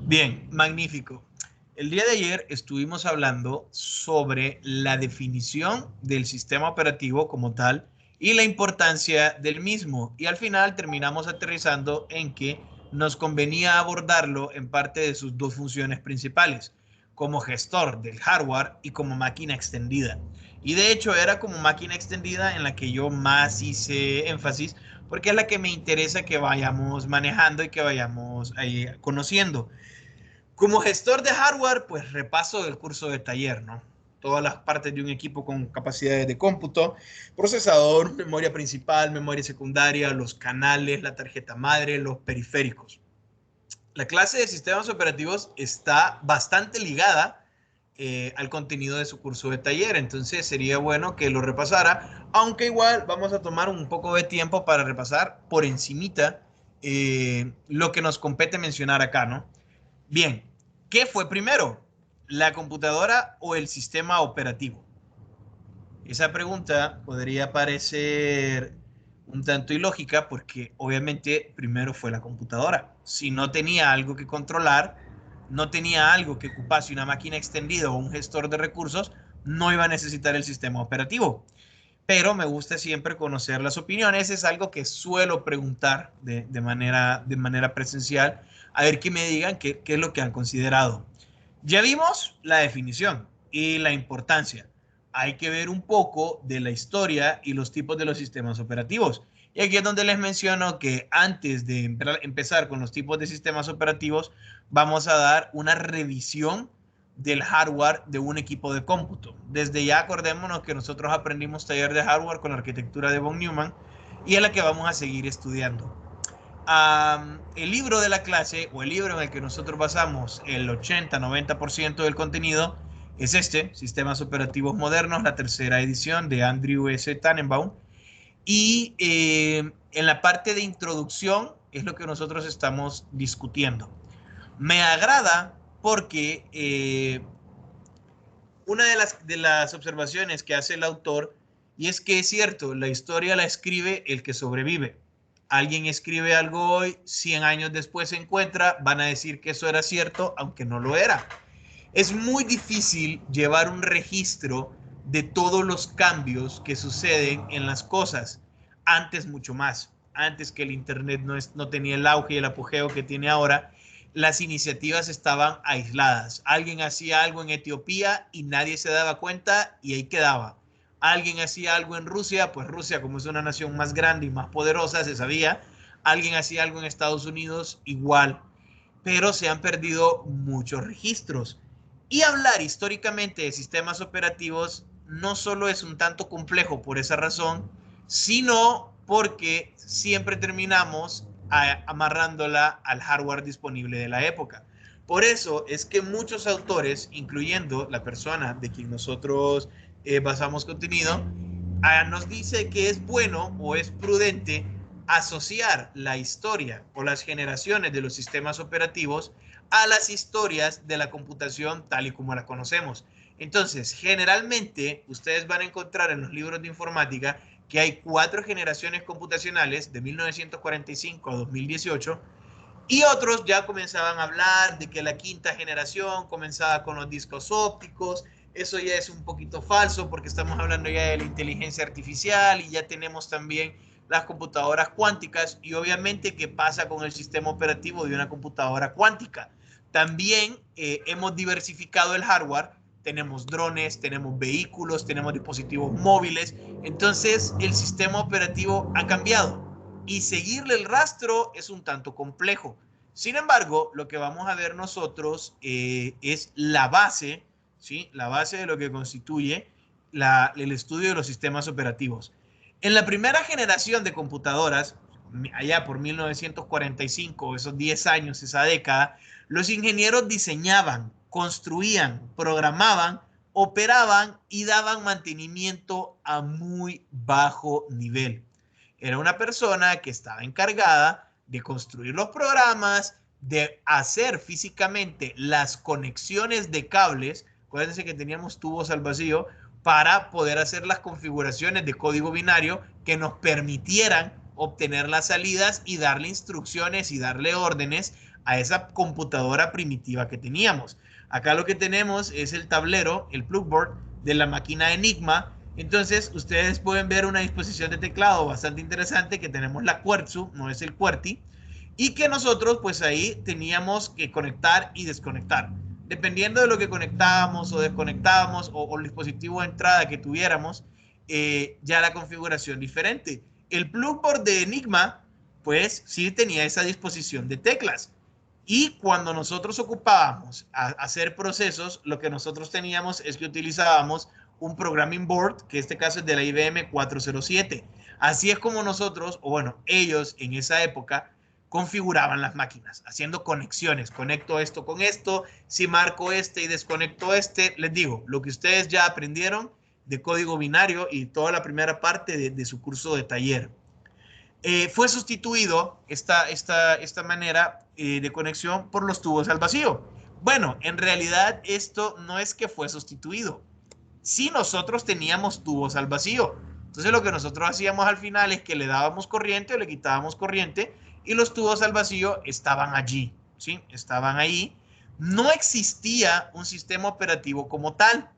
Bien, magnífico. El día de ayer estuvimos hablando sobre la definición del sistema operativo como tal y la importancia del mismo. Y al final terminamos aterrizando en que nos convenía abordarlo en parte de sus dos funciones principales, como gestor del hardware y como máquina extendida. Y de hecho era como máquina extendida en la que yo más hice énfasis porque es la que me interesa que vayamos manejando y que vayamos conociendo. Como gestor de hardware, pues repaso el curso de taller, ¿no? Todas las partes de un equipo con capacidades de cómputo, procesador, memoria principal, memoria secundaria, los canales, la tarjeta madre, los periféricos. La clase de sistemas operativos está bastante ligada al contenido de su curso de taller, entonces sería bueno que lo repasara, aunque igual vamos a tomar un poco de tiempo para repasar por encimita lo que nos compete mencionar acá, ¿no? Bien, ¿qué fue primero? ¿La computadora o el sistema operativo? Esa pregunta podría parecer un tanto ilógica porque obviamente primero fue la computadora. Si no tenía algo que controlar, no tenía algo que ocupase una máquina extendida o un gestor de recursos, no iba a necesitar el sistema operativo. Pero me gusta siempre conocer las opiniones, es algo que suelo preguntar de manera presencial, a ver que me digan qué es lo que han considerado. Ya vimos la definición y la importancia. Hay que ver un poco de la historia y los tipos de los sistemas operativos. Y aquí es donde les menciono que antes de empezar con los tipos de sistemas operativos, vamos a dar una revisión del hardware de un equipo de cómputo. Desde ya acordémonos que nosotros aprendimos taller de hardware con la arquitectura de von Neumann y es la que vamos a seguir estudiando. El libro de la clase o el libro en el que nosotros basamos el 80-90% del contenido es este, Sistemas Operativos Modernos, la tercera edición de Andrew S. Tannenbaum. Y en la parte de introducción es lo que nosotros estamos discutiendo. Me agrada porque una de las observaciones que hace el autor, y es que es cierto, la historia la escribe el que sobrevive. Alguien escribe algo hoy, 100 años después se encuentra, van a decir que eso era cierto, aunque no lo era. Es muy difícil llevar un registro de todos los cambios que suceden en las cosas. Antes mucho más. Antes que el Internet no tenía el auge y el apogeo que tiene ahora, las iniciativas estaban aisladas. Alguien hacía algo en Etiopía y nadie se daba cuenta y ahí quedaba. Alguien hacía algo en Rusia, pues Rusia como es una nación más grande y más poderosa, se sabía. Alguien hacía algo en Estados Unidos, igual. Pero se han perdido muchos registros. Y hablar históricamente de sistemas operativos no solo es un tanto complejo por esa razón, sino porque siempre terminamos amarrándola al hardware disponible de la época. Por eso es que muchos autores, incluyendo la persona de quien nosotros basamos contenido, nos dice que es bueno o es prudente asociar la historia o las generaciones de los sistemas operativos a las historias de la computación tal y como la conocemos. Entonces, generalmente, ustedes van a encontrar en los libros de informática que hay 4 generaciones computacionales de 1945 a 2018 y otros ya comenzaban a hablar de que la quinta generación comenzaba con los discos ópticos. Eso ya es un poquito falso porque estamos hablando ya de la inteligencia artificial y ya tenemos también las computadoras cuánticas y obviamente qué pasa con el sistema operativo de una computadora cuántica. También hemos diversificado el hardware, tenemos drones, tenemos vehículos, tenemos dispositivos móviles, entonces el sistema operativo ha cambiado y seguirle el rastro es un tanto complejo. Sin embargo, lo que vamos a ver nosotros es la base, ¿sí? La base de lo que constituye el estudio de los sistemas operativos. En la primera generación de computadoras, allá por 1945, esos 10 años, esa década, los ingenieros diseñaban, construían, programaban, operaban y daban mantenimiento a muy bajo nivel. Era una persona que estaba encargada de construir los programas, de hacer físicamente las conexiones de cables Acuérdense que teníamos tubos al vacío para poder hacer las configuraciones de código binario que nos permitieran obtener las salidas y darle instrucciones y darle órdenes a esa computadora primitiva que teníamos. Acá lo que tenemos es el tablero, el plugboard de la máquina Enigma. Entonces, ustedes pueden ver una disposición de teclado bastante interesante que tenemos la Quertzu, no es el QWERTY, y que nosotros pues ahí teníamos que conectar y desconectar. Dependiendo de lo que conectábamos o desconectábamos o el dispositivo de entrada que tuviéramos, ya la configuración diferente. El plugboard de Enigma pues sí tenía esa disposición de teclas. Y cuando nosotros ocupábamos a hacer procesos, lo que nosotros teníamos es que utilizábamos un programming board, que en este caso es de la IBM 407. Así es como nosotros, o bueno, ellos en esa época configuraban las máquinas, haciendo conexiones. Conecto esto con esto, si marco este y desconecto este. Les digo, lo que ustedes ya aprendieron de código binario y toda la primera parte de su curso de taller. Fue sustituido esta manera de conexión por los tubos al vacío. Bueno, en realidad esto no es que fue sustituido. Sí, nosotros teníamos tubos al vacío. Entonces lo que nosotros hacíamos al final es que le dábamos corriente o le quitábamos corriente y los tubos al vacío estaban allí, ¿sí? Estaban ahí. No existía un sistema operativo como tal.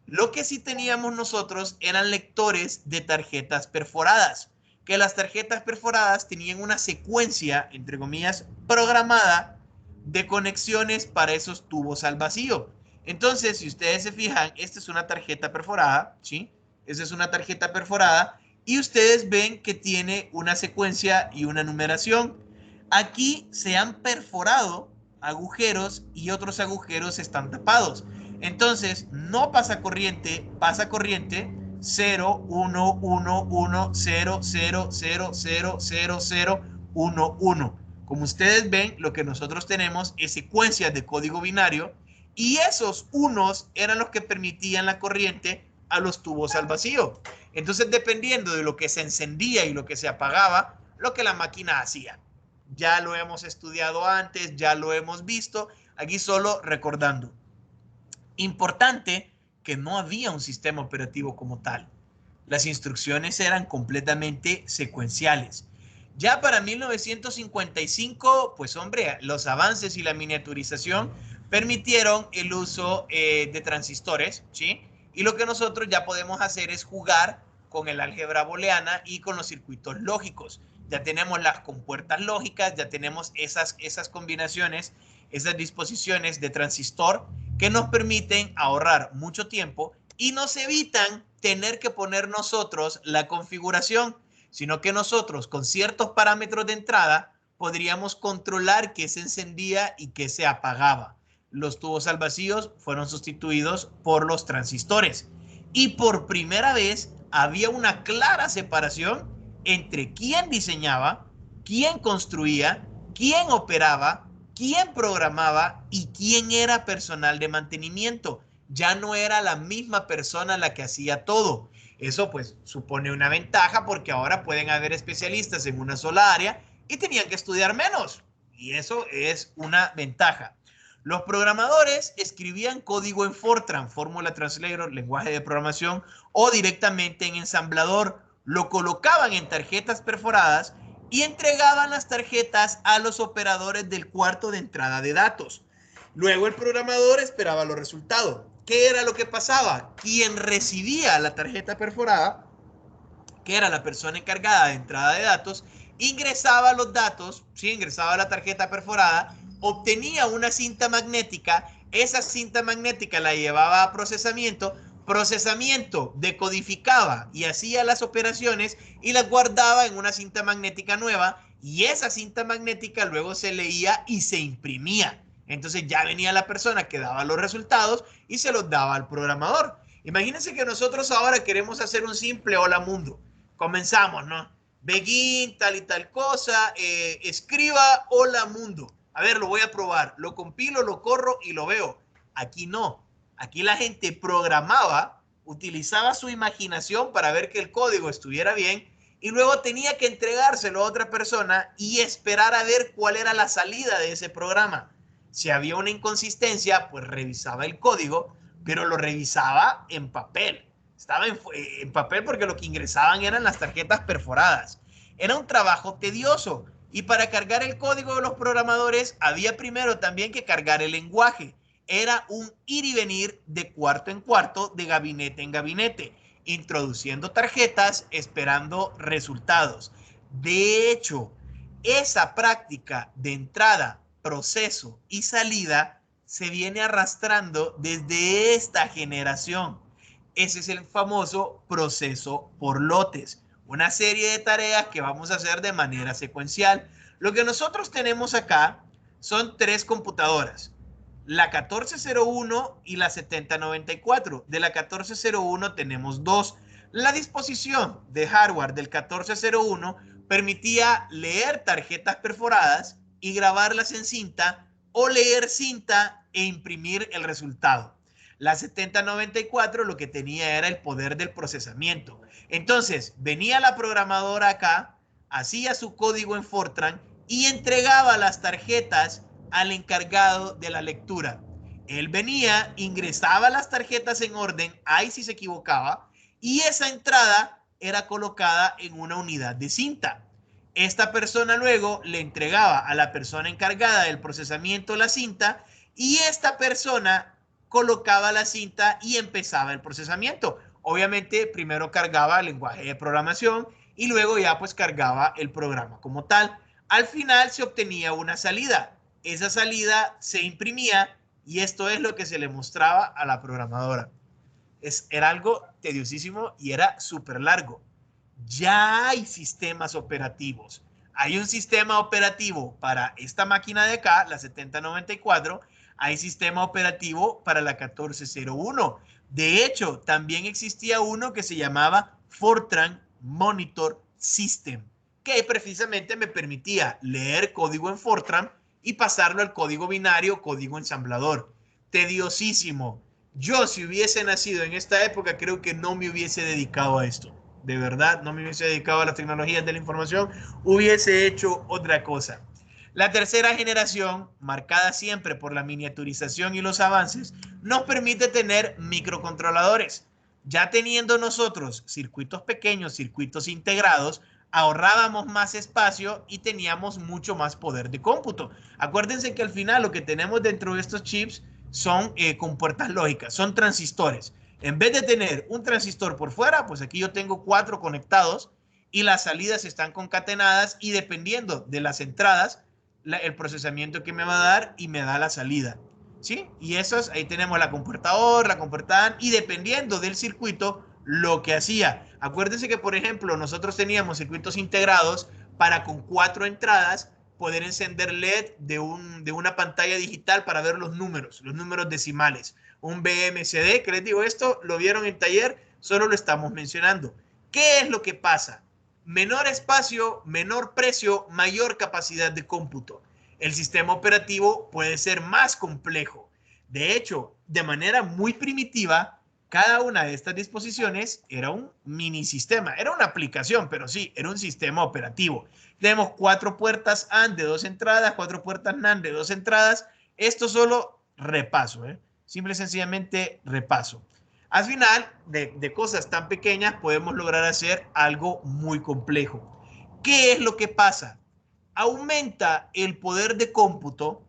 Lo que sí teníamos nosotros eran lectores de tarjetas perforadas, que las tarjetas perforadas tenían una secuencia, entre comillas, programada de conexiones para esos tubos al vacío. Entonces, si ustedes se fijan, esta es una tarjeta perforada, ¿sí? Esta es una tarjeta perforada y ustedes ven que tiene una secuencia y una numeración. Aquí se han perforado agujeros y otros agujeros están tapados. Entonces, no pasa corriente 0, 1, 1, 1, 0, 0, 0, 0, 0, 0, 1, 1. Como ustedes ven, lo que nosotros tenemos es secuencias de código binario y esos unos eran los que permitían la corriente a los tubos al vacío. Entonces, dependiendo de lo que se encendía y lo que se apagaba, lo que la máquina hacía. Ya lo hemos estudiado antes, ya lo hemos visto, aquí solo recordando. Importante que no había un sistema operativo como tal. Las instrucciones eran completamente secuenciales. Ya para 1955, pues hombre, los avances y la miniaturización permitieron el uso de transistores, ¿sí? Y lo que nosotros ya podemos hacer es jugar con el álgebra booleana y con los circuitos lógicos. Ya tenemos las compuertas lógicas, ya tenemos esas combinaciones, esas disposiciones de transistor que nos permiten ahorrar mucho tiempo y nos evitan tener que poner nosotros la configuración, sino que nosotros con ciertos parámetros de entrada podríamos controlar qué se encendía y qué se apagaba. Los tubos al vacío fueron sustituidos por los transistores y por primera vez había una clara separación entre quién diseñaba, quién construía, quién operaba, quién programaba y quién era personal de mantenimiento. Ya no era la misma persona la que hacía todo. Eso pues supone una ventaja porque ahora pueden haber especialistas en una sola área y tenían que estudiar menos. Y eso es una ventaja. Los programadores escribían código en Fortran, Fórmula Translator, lenguaje de programación, o directamente en ensamblador. Lo colocaban en tarjetas perforadas y entregaban las tarjetas a los operadores del cuarto de entrada de datos. Luego el programador esperaba los resultados. ¿Qué era lo que pasaba? Quien recibía la tarjeta perforada, que era la persona encargada de entrada de datos, ingresaba los datos, ¿sí? Ingresaba la tarjeta perforada, obtenía una cinta magnética, esa cinta magnética la llevaba a procesamiento, procesamiento decodificaba y hacía las operaciones y las guardaba en una cinta magnética nueva y esa cinta magnética luego se leía y se imprimía. Entonces ya venía la persona que daba los resultados y se los daba al programador. Imagínense que nosotros ahora queremos hacer un simple hola mundo. Comenzamos, ¿no? Begin, tal y tal cosa, escriba hola mundo. A ver, lo voy a probar. Lo compilo, lo corro y lo veo. Aquí no. Aquí la gente programaba, utilizaba su imaginación para ver que el código estuviera bien y luego tenía que entregárselo a otra persona y esperar a ver cuál era la salida de ese programa. Si había una inconsistencia, pues revisaba el código, pero lo revisaba en papel. Estaba en papel porque lo que ingresaban eran las tarjetas perforadas. Era un trabajo tedioso y para cargar el código de los programadores había primero también que cargar el lenguaje. Era un ir y venir de cuarto en cuarto, de gabinete en gabinete, introduciendo tarjetas, esperando resultados. De hecho, esa práctica de entrada, proceso y salida se viene arrastrando desde esta generación. Ese es el famoso proceso por lotes, una serie de tareas que vamos a hacer de manera secuencial. Lo que nosotros tenemos acá son tres computadoras, la 1401 y la 7094. De la 1401 tenemos dos. La disposición de hardware del 1401 permitía leer tarjetas perforadas y grabarlas en cinta o leer cinta e imprimir el resultado. La 7094 lo que tenía era el poder del procesamiento. Entonces, venía la programadora acá, hacía su código en Fortran y entregaba las tarjetas al encargado de la lectura. Él venía, ingresaba las tarjetas en orden, ahí sí se equivocaba, y esa entrada era colocada en una unidad de cinta. Esta persona luego le entregaba a la persona encargada del procesamiento la cinta y esta persona colocaba la cinta y empezaba el procesamiento. Obviamente primero cargaba el lenguaje de programación y luego ya pues cargaba el programa como tal. Al final se obtenía una salida. Esa salida se imprimía y esto es lo que se le mostraba a la programadora. Era algo tediosísimo y era súper largo. Ya hay sistemas operativos. Hay un sistema operativo para esta máquina de acá, la 7094. Hay sistema operativo para la 1401. De hecho, también existía uno que se llamaba Fortran Monitor System, que precisamente me permitía leer código en Fortran y pasarlo al código binario, código ensamblador. Tediosísimo. Yo, si hubiese nacido en esta época, creo que no me hubiese dedicado a esto. De verdad, no me hubiese dedicado a las tecnologías de la información, hubiese hecho otra cosa. La tercera generación, marcada siempre por la miniaturización y los avances, nos permite tener microcontroladores. Ya teniendo nosotros circuitos pequeños, circuitos integrados, ahorrábamos más espacio y teníamos mucho más poder de cómputo. Acuérdense que al final lo que tenemos dentro de estos chips son compuertas lógicas, son transistores. En vez de tener un transistor por fuera, pues aquí yo tengo 4 conectados y las salidas están concatenadas y dependiendo de las entradas, el procesamiento que me va a dar y me da la salida. ¿Sí? Y esos, ahí tenemos la compuerta OR, la compuerta AND y dependiendo del circuito, lo que hacía. Acuérdense que, por ejemplo, nosotros teníamos circuitos integrados para con 4 entradas poder encender LED de una pantalla digital para ver los números decimales. Un BMCD, que les digo esto, lo vieron en taller, solo lo estamos mencionando. ¿Qué es lo que pasa? Menor espacio, menor precio, mayor capacidad de cómputo. El sistema operativo puede ser más complejo. De hecho, de manera muy primitiva, cada una de estas disposiciones era un mini sistema, era una aplicación, pero sí, era un sistema operativo. Tenemos 4 puertas AND de 2 entradas, 4 puertas NAND de 2 entradas. Esto solo repaso, simple y sencillamente repaso. Al final, de cosas tan pequeñas podemos lograr hacer algo muy complejo. ¿Qué es lo que pasa? Aumenta el poder de cómputo,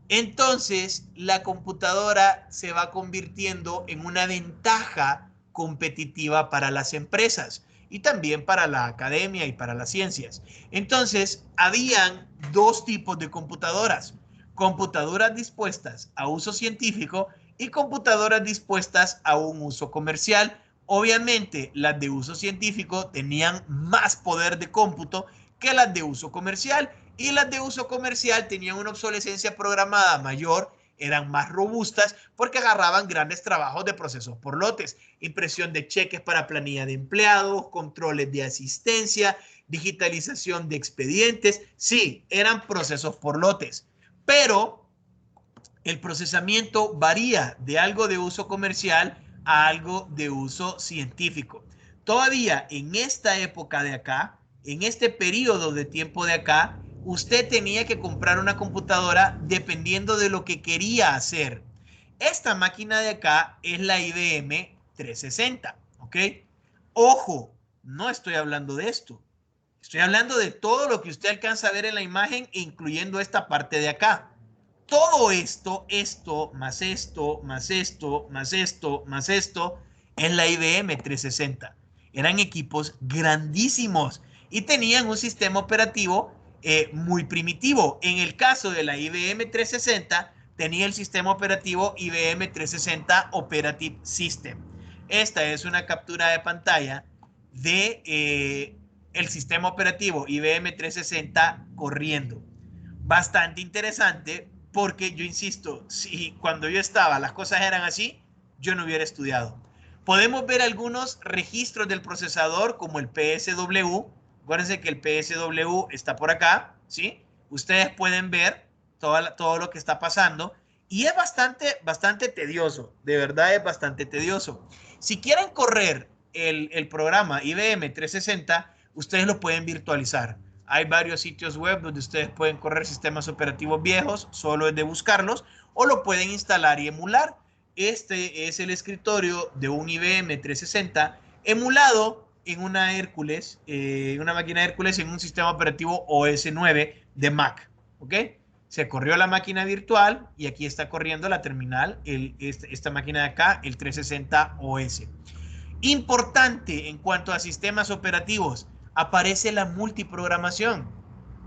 entonces la computadora se va convirtiendo en una ventaja competitiva para las empresas y también para la academia y para las ciencias. Entonces, habían dos tipos de computadoras: computadoras dispuestas a uso científico y computadoras dispuestas a un uso comercial. Obviamente, las de uso científico tenían más poder de cómputo que las de uso comercial y las de uso comercial tenían una obsolescencia programada mayor, eran más robustas porque agarraban grandes trabajos de procesos por lotes, impresión de cheques para planilla de empleados, controles de asistencia, digitalización de expedientes. Sí, eran procesos por lotes, pero el procesamiento varía de algo de uso comercial a algo de uso científico. Todavía en esta época de acá, en este periodo de tiempo de acá, usted tenía que comprar una computadora dependiendo de lo que quería hacer. Esta máquina de acá es la IBM 360, ¿ok? Ojo, no estoy hablando de esto. Estoy hablando de todo lo que usted alcanza a ver en la imagen, incluyendo esta parte de acá. Todo esto, más esto, más esto, más esto, más esto, es la IBM 360. Eran equipos grandísimos y tenían un sistema operativo muy primitivo. En el caso de la IBM 360, tenía el sistema operativo IBM 360 Operative System. Esta es una captura de pantalla de el sistema operativo IBM 360 corriendo. Bastante interesante porque yo insisto, si cuando yo estaba las cosas eran así, yo no hubiera estudiado. Podemos ver algunos registros del procesador como el PSW. Acuérdense que el PSW está por acá, ¿sí? Ustedes pueden ver todo lo que está pasando y es bastante tedioso, de verdad es bastante tedioso. Si quieren correr el programa IBM 360, ustedes lo pueden virtualizar. Hay varios sitios web donde ustedes pueden correr sistemas operativos viejos, solo es de buscarlos, o lo pueden instalar y emular. Este es el escritorio de un IBM 360 emulado en una Hércules, una máquina Hércules en un sistema operativo OS 9 de Mac. ¿Ok? Se corrió la máquina virtual y aquí está corriendo la terminal, esta máquina de acá, el 360 OS. Importante en cuanto a sistemas operativos, aparece la multiprogramación.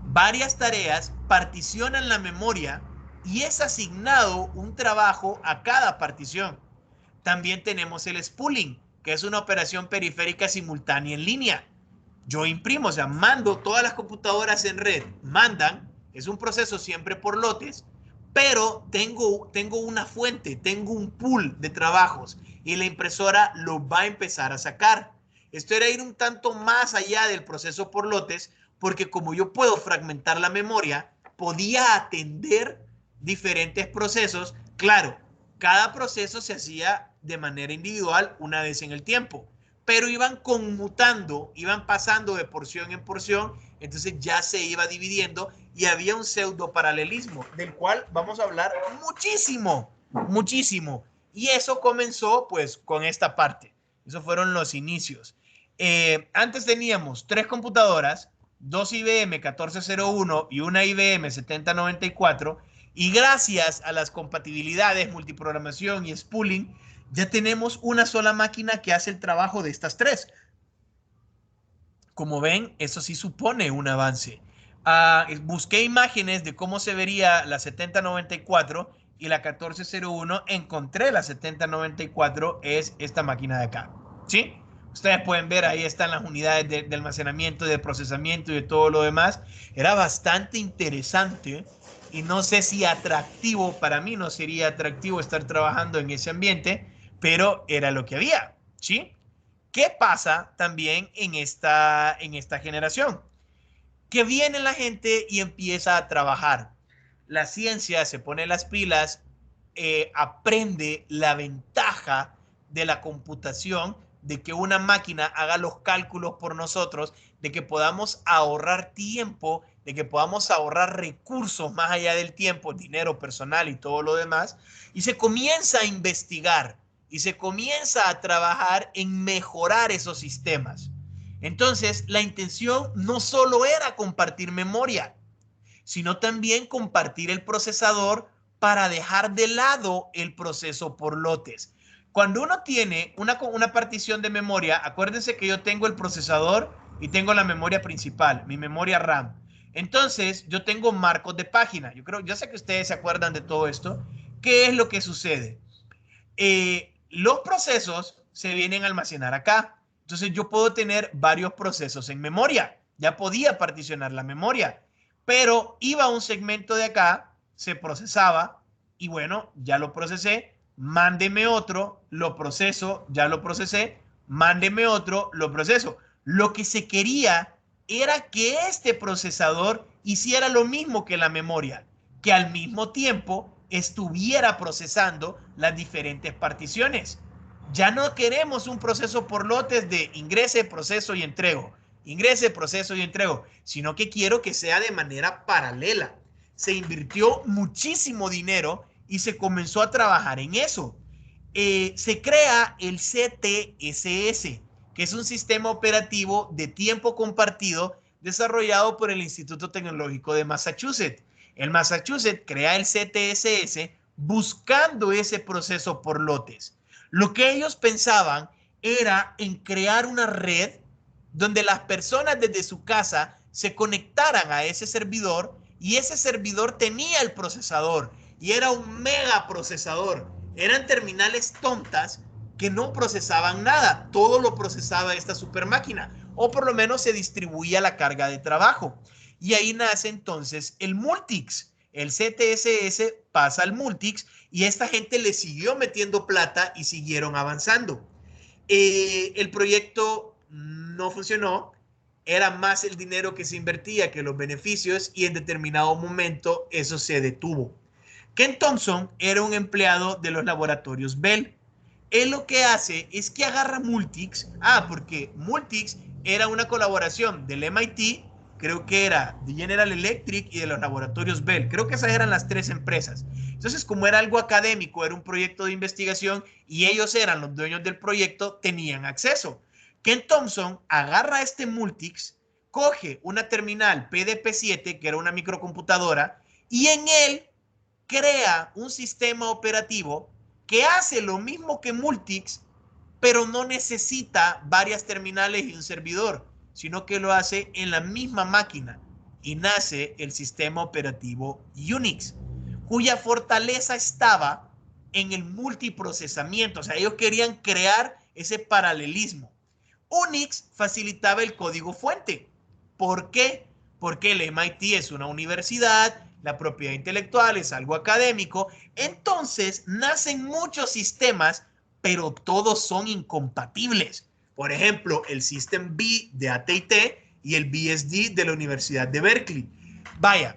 Varias tareas particionan la memoria y es asignado un trabajo a cada partición. También tenemos el spooling, que es una operación periférica simultánea en línea. Yo imprimo, o sea, mando todas las computadoras en red, mandan, es un proceso siempre por lotes, pero tengo una fuente, tengo un pool de trabajos y la impresora lo va a empezar a sacar. Esto era ir un tanto más allá del proceso por lotes, porque como yo puedo fragmentar la memoria, podía atender diferentes procesos. Claro, cada proceso se hacía de manera individual una vez en el tiempo, pero iban conmutando, iban pasando de porción en porción, entonces ya se iba dividiendo y había un pseudo paralelismo del cual vamos a hablar muchísimo, muchísimo. Y eso comenzó pues con esta parte. Esos fueron los inicios. Antes teníamos 3 computadoras, 2 IBM 1401 y una IBM 7094, y gracias a las compatibilidades, multiprogramación y spooling, ya tenemos una sola máquina que hace el trabajo de estas 3. Como ven, eso sí supone un avance. Busqué imágenes de cómo se vería la 7094 y la 1401. Encontré la 7094, es esta máquina de acá. ¿Sí? Ustedes pueden ver, ahí están las unidades de almacenamiento, de procesamiento y de todo lo demás. Era bastante interesante y no sé si atractivo, para mí no sería atractivo estar trabajando en ese ambiente, pero era lo que había. ¿Sí? ¿Qué pasa también en esta generación? Que viene la gente y empieza a trabajar. La ciencia se pone las pilas, aprende la ventaja de la computación, de que una máquina haga los cálculos por nosotros, de que podamos ahorrar tiempo, de que podamos ahorrar recursos más allá del tiempo, dinero personal y todo lo demás, y se comienza a investigar y se comienza a trabajar en mejorar esos sistemas. Entonces, la intención no solo era compartir memoria, sino también compartir el procesador para dejar de lado el proceso por lotes. Cuando uno tiene una partición de memoria, acuérdense que yo tengo el procesador y tengo la memoria principal, mi memoria RAM. Entonces, yo tengo marcos de página. Yo sé que ustedes se acuerdan de todo esto. ¿Qué es lo que sucede? Los procesos se vienen a almacenar acá. Entonces yo puedo tener varios procesos en memoria. Ya podía particionar la memoria, pero iba a un segmento de acá, se procesaba y bueno, ya lo procesé, mándeme otro, lo proceso, ya lo procesé, mándeme otro, lo proceso. Lo que se quería era que este procesador hiciera lo mismo que la memoria, que al mismo tiempo estuviera procesando las diferentes particiones. Ya no queremos un proceso por lotes de ingrese, proceso y entrego, ingrese, proceso y entrego, sino que quiero que sea de manera paralela. Se invirtió muchísimo dinero y se comenzó a trabajar en eso. Se crea el CTSS, que es un sistema operativo de tiempo compartido desarrollado por el Instituto Tecnológico de Massachusetts. El Massachusetts crea el CTSS buscando ese proceso por lotes. Lo que ellos pensaban era en crear una red donde las personas desde su casa se conectaran a ese servidor y ese servidor tenía el procesador y era un mega procesador. Eran terminales tontas que no procesaban nada, todo lo procesaba esta super máquina, o por lo menos se distribuía la carga de trabajo. Y ahí nace entonces el Multics. El CTSS pasa al Multics y esta gente le siguió metiendo plata y siguieron avanzando. El proyecto no funcionó, era más el dinero que se invertía que los beneficios y en determinado momento eso se detuvo. Ken Thompson era un empleado de los laboratorios Bell. Él lo que hace es que agarra Multics, porque Multics era una colaboración del MIT, creo que era de General Electric y de los laboratorios Bell. Creo que esas eran las tres empresas. Entonces, como era algo académico, era un proyecto de investigación y ellos eran los dueños del proyecto, tenían acceso. Ken Thompson agarra este Multics, coge una terminal PDP-7, que era una microcomputadora, y en él crea un sistema operativo que hace lo mismo que Multics, pero no necesita varias terminales y un servidor, sino que lo hace en la misma máquina y nace el sistema operativo Unix, cuya fortaleza estaba en el multiprocesamiento. O sea, ellos querían crear ese paralelismo. Unix facilitaba el código fuente. ¿Por qué? Porque el MIT es una universidad, la propiedad intelectual es algo académico, entonces nacen muchos sistemas, pero todos son incompatibles. Por ejemplo, el System B de AT&T y el BSD de la Universidad de Berkeley. Vaya,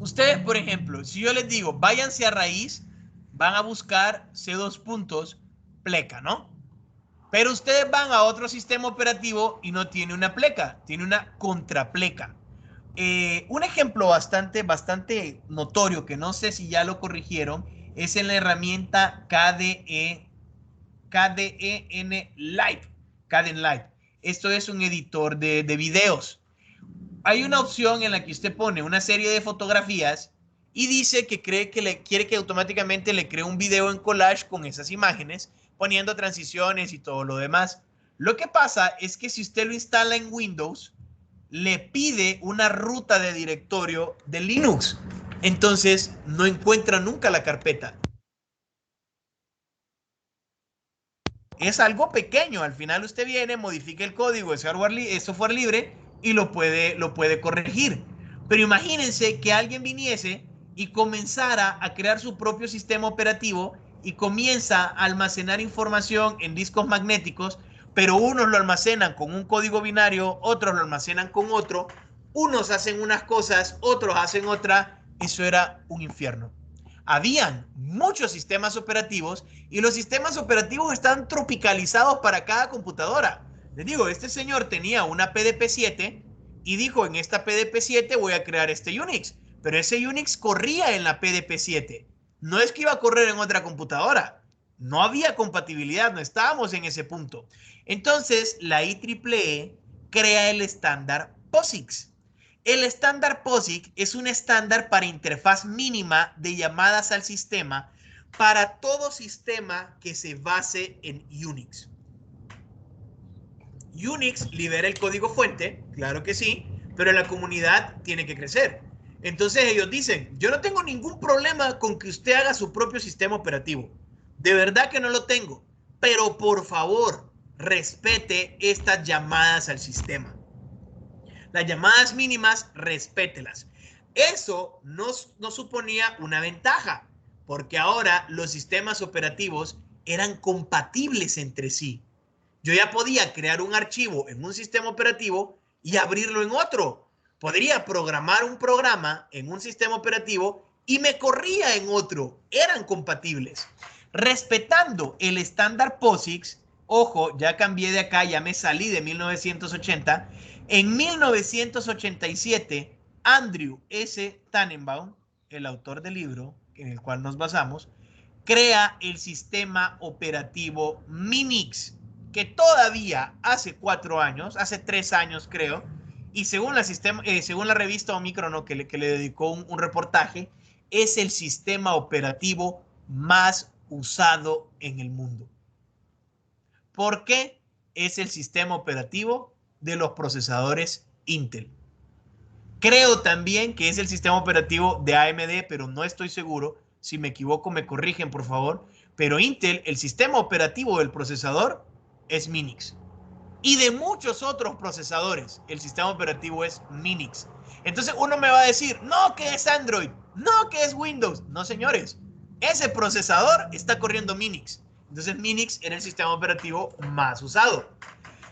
ustedes, por ejemplo, si yo les digo, váyanse a raíz, van a buscar C2 pleca, ¿no? Pero ustedes van a otro sistema operativo y no tiene una pleca, tiene una contrapleca. Un ejemplo bastante notorio, que no sé si ya lo corrigieron, es en la herramienta KDE Live. Esto es un editor de videos. Hay una opción en la que usted pone una serie de fotografías y dice que quiere que automáticamente le cree un video en collage con esas imágenes, poniendo transiciones y todo lo demás. Lo que pasa es que si usted lo instala en Windows, le pide una ruta de directorio de Linux. Entonces no encuentra nunca la carpeta. Es algo pequeño. Al final usted viene, modifica el código de software libre y lo puede corregir. Pero imagínense que alguien viniese y comenzara a crear su propio sistema operativo y comienza a almacenar información en discos magnéticos, pero unos lo almacenan con un código binario, otros lo almacenan con otro, unos hacen unas cosas, otros hacen otras. Eso era un infierno. Habían muchos sistemas operativos y los sistemas operativos están tropicalizados para cada computadora. Les digo, este señor tenía una PDP-7 y dijo, en esta PDP-7 voy a crear este Unix, pero ese Unix corría en la PDP-7. No es que iba a correr en otra computadora. No había compatibilidad, no estábamos en ese punto. Entonces, la IEEE crea el estándar POSIX. El estándar POSIX es un estándar para interfaz mínima de llamadas al sistema para todo sistema que se base en Unix. Unix libera el código fuente, claro que sí, pero la comunidad tiene que crecer. Entonces ellos dicen, yo no tengo ningún problema con que usted haga su propio sistema operativo. De verdad que no lo tengo, pero por favor, respete estas llamadas al sistema. Las llamadas mínimas, respételas. Eso no suponía una ventaja, porque ahora los sistemas operativos eran compatibles entre sí. Yo ya podía crear un archivo en un sistema operativo y abrirlo en otro. Podría programar un programa en un sistema operativo y me corría en otro. Eran compatibles. Respetando el estándar POSIX, ojo, ya cambié de acá, ya me salí de 1980. En 1987, Andrew S. Tannenbaum, el autor del libro en el cual nos basamos, crea el sistema operativo Minix, que todavía hace 4 años, hace 3 años creo, y según según la revista Omicron, ¿no? que le dedicó un reportaje, es el sistema operativo más usado en el mundo. ¿Por qué? Es el sistema operativo de los procesadores Intel. Creo también que es el sistema operativo de AMD, pero no estoy seguro. Si me equivoco, me corrigen, por favor. Pero Intel, el sistema operativo del procesador es Minix. Y de muchos otros procesadores, el sistema operativo es Minix. Entonces uno me va a decir, no, que es Android, no, que es Windows. No, señores, ese procesador está corriendo Minix. Entonces Minix era el sistema operativo más usado.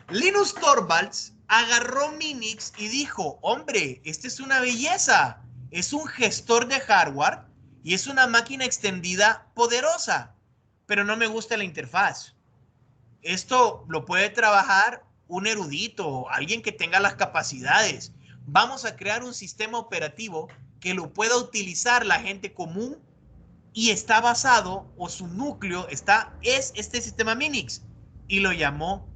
Linus Torvalds agarró Minix y dijo, hombre, esta es una belleza. Es un gestor de hardware y es una máquina extendida poderosa, pero no me gusta la interfaz. Esto lo puede trabajar un erudito, alguien que tenga las capacidades. Vamos a crear un sistema operativo que lo pueda utilizar la gente común y está basado, o su núcleo es este sistema Minix, y lo llamó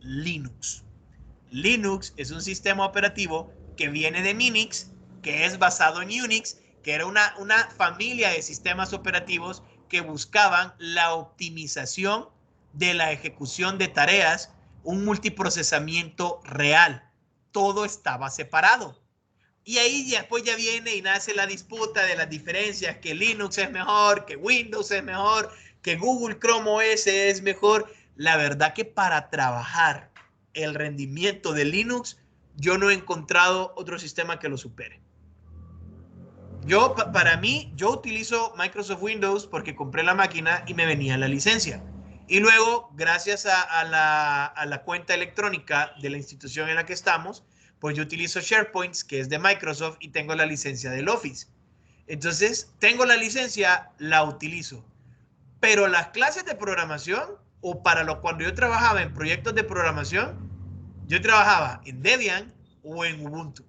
Linux. Linux es un sistema operativo que viene de Minix, que es basado en Unix, que era una familia de sistemas operativos que buscaban la optimización de la ejecución de tareas, un multiprocesamiento real. Todo estaba separado. Y ahí después ya viene y nace la disputa de las diferencias, que Linux es mejor, que Windows es mejor, que Google Chrome OS es mejor. La verdad que para trabajar el rendimiento de Linux, yo no he encontrado otro sistema que lo supere. Para mí, yo utilizo Microsoft Windows porque compré la máquina y me venía la licencia. Y luego, gracias a la cuenta electrónica de la institución en la que estamos, pues yo utilizo SharePoint, que es de Microsoft, y tengo la licencia del Office. Entonces, tengo la licencia, la utilizo. Pero las clases de programación, o cuando yo trabajaba en proyectos de programación, yo trabajaba en Debian o en Ubuntu.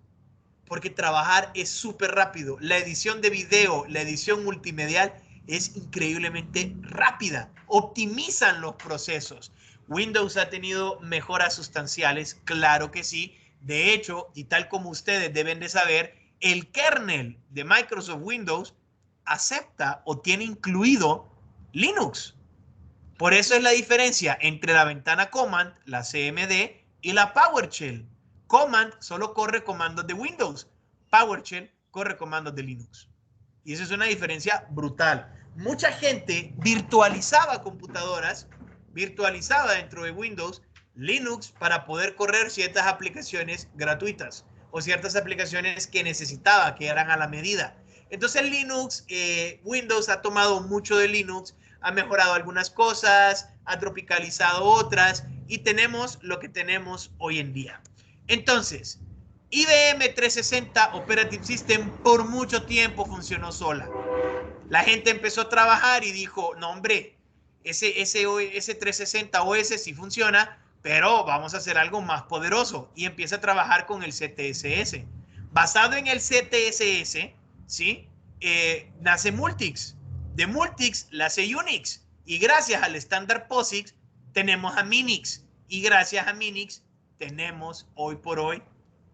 Porque trabajar es súper rápido. La edición de video, la edición multimedial es increíblemente rápida. Optimizan los procesos. Windows ha tenido mejoras sustanciales, claro que sí. De hecho, y tal como ustedes deben de saber, el kernel de Microsoft Windows acepta o tiene incluido Linux. Por eso es la diferencia entre la ventana Command, la CMD, y la PowerShell. Command solo corre comandos de Windows. PowerShell corre comandos de Linux. Y eso es una diferencia brutal. Mucha gente virtualizaba computadoras, virtualizaba dentro de Windows Linux para poder correr ciertas aplicaciones gratuitas o ciertas aplicaciones que necesitaba, que eran a la medida. Entonces Linux, Windows ha tomado mucho de Linux, ha mejorado algunas cosas, ha tropicalizado otras y tenemos lo que tenemos hoy en día. Entonces, IBM 360 Operating System por mucho tiempo funcionó sola. La gente empezó a trabajar y dijo, no hombre, ese 360 OS sí funciona, pero vamos a hacer algo más poderoso. Y empieza a trabajar con el CTSS. Basado en el CTSS, ¿sí? Nace Multics. De Multics nace Unix. Y gracias al estándar POSIX tenemos a Minix. Y gracias a Minix tenemos hoy por hoy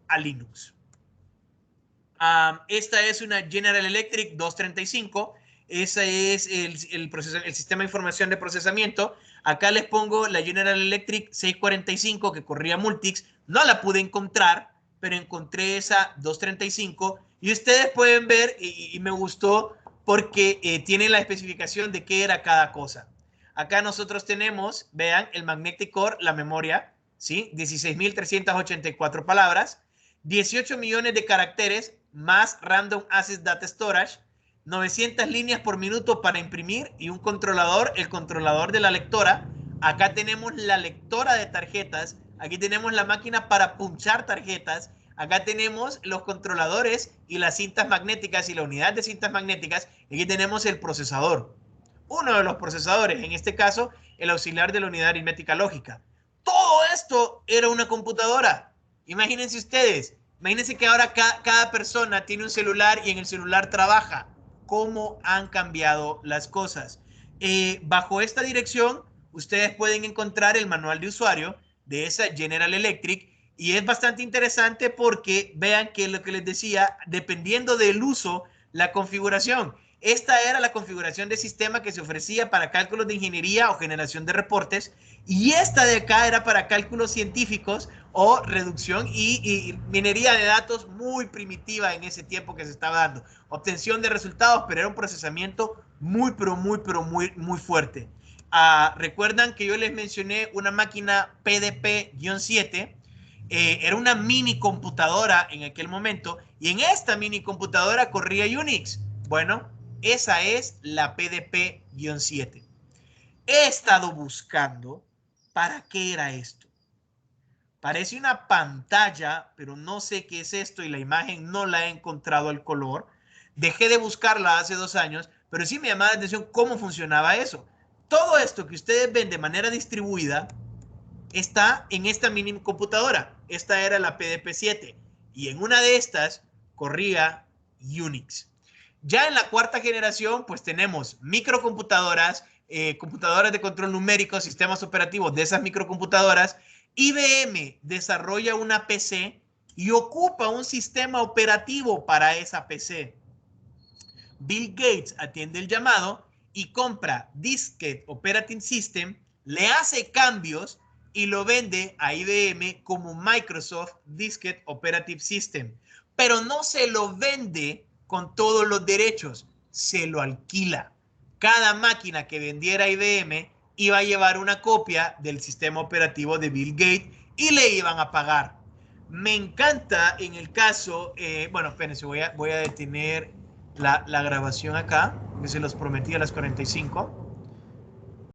a Linux. Esta es una General Electric 235. Ese es el sistema de información de procesamiento. Acá les pongo la General Electric 645 que corría Multics. No la pude encontrar, pero encontré esa 235. Y ustedes pueden ver, y me gustó porque tiene la especificación de qué era cada cosa. Acá nosotros tenemos, vean, el Magnetic Core, la memoria, ¿sí? 16.384 palabras, 18 millones de caracteres, más Random Access Data Storage, 900 líneas por minuto para imprimir y un controlador, el controlador de la lectora. Acá tenemos la lectora de tarjetas, aquí tenemos la máquina para punchar tarjetas, acá tenemos los controladores y las cintas magnéticas y la unidad de cintas magnéticas, y aquí tenemos el procesador. Uno de los procesadores, en este caso, el auxiliar de la unidad aritmética lógica. Todo esto era una computadora. Imagínense ustedes, imagínense que ahora cada persona tiene un celular y en el celular trabaja. cómo han cambiado las cosas. Bajo esta dirección, ustedes pueden encontrar el manual de usuario de esa General Electric y es bastante interesante porque vean que lo que les decía, dependiendo del uso, la configuración. Esta era la configuración de sistema que se ofrecía para cálculos de ingeniería o generación de reportes y esta de acá era para cálculos científicos o reducción y minería de datos muy primitiva en ese tiempo que se estaba dando. Obtención de resultados, pero era un procesamiento muy fuerte. Recuerdan que yo les mencioné una máquina PDP-7, era una mini computadora en aquel momento y en esta mini computadora corría Unix. Bueno, esa es la PDP-7. He estado buscando para qué era esto. Parece una pantalla, pero no sé qué es esto y la imagen no la he encontrado al color. Dejé de buscarla hace 2 años, pero sí me llamaba la atención cómo funcionaba eso. Todo esto que ustedes ven de manera distribuida está en esta mini computadora. Esta era la PDP-7 y en una de estas corría Unix. Ya en la cuarta generación, pues tenemos microcomputadoras, computadoras de control numérico, sistemas operativos de esas microcomputadoras. IBM desarrolla una PC y ocupa un sistema operativo para esa PC. Bill Gates atiende el llamado y compra Diskette Operating System, le hace cambios y lo vende a IBM como Microsoft Diskette Operative System. Pero no se lo vende con todos los derechos, se lo alquila. Cada máquina que vendiera IBM iba a llevar una copia del sistema operativo de Bill Gates y le iban a pagar. Me encanta en el caso, bueno, espérense, voy a detener la grabación acá, que se los prometí a las 45.